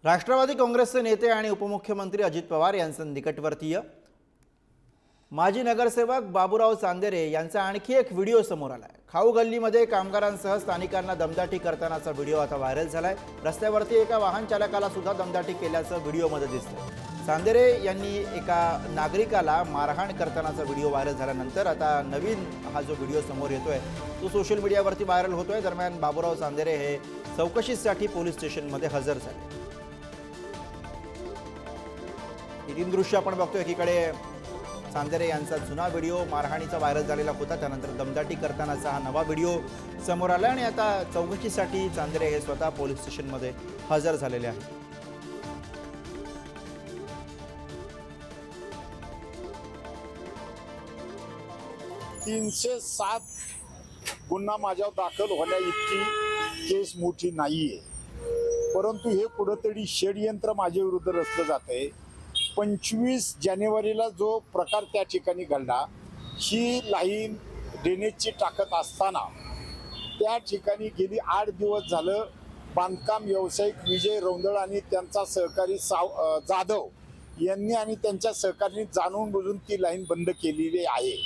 राष्ट्रवादी काँग्रेसचे नेते आणि उपमुख्यमंत्री अजित पवार यांचं निकटवर्तीय माजी नगरसेवक बाबूराव चांदेरे यांचा आणखी एक व्हिडिओ समोर आलाय। खाऊ गल्लीमध्ये कामगारांसह स्थानिकांना दमदाटी करतानाचा व्हिडिओ आता व्हायरल झालाय। रस्त्यावरती एका वाहन चालकाला सुद्धा दमदाटी केल्याचं व्हिडिओमध्ये दिसतंय। चांदेरे यांनी एका नागरिकाला मारहाण करतानाचा व्हिडिओ व्हायरल झाल्यानंतर आता नवीन हा जो व्हिडिओ समोर येतोय तो सोशल मीडियावरती व्हायरल होतोय। दरम्यान बाबूराव चांदेरे हे चौकशीसाठी पोलीस स्टेशनमध्ये हजर झाले। तीन दृश्य आपण बघतोय। एकीकडे चांदेरे यांचा जुना व्हिडिओ मारहाणीचा व्हायरल झालेला होता, त्यानंतर दमदाटी करतानाचा हा नवा व्हिडिओ समोर आला आणि आता चौकशीसाठी चांदेरे हे स्वतः पोलीस स्टेशनमध्ये हजर झालेले आहेत। 307 गुन्हा माझ्यावर दाखल होण्या इतकी केस मोठी नाहीये, परंतु हे कुठेतरी षडयंत्र माझ्या विरुद्ध रचलं जातंय। 25 जानेवारीला जो प्रकार त्या ठिकाणी घडला, ही लाईन ड्रेनेजची टाकत असताना त्या ठिकाणी गेली 8 दिवस झालं बांधकाम व्यावसायिक विजय रौंदळ आणि त्यांचा सहकारी जाधव यांनी आणि त्यांच्या सहकाऱ्यांनी जाणून बुजून ती लाईन बंद केलेली आहे।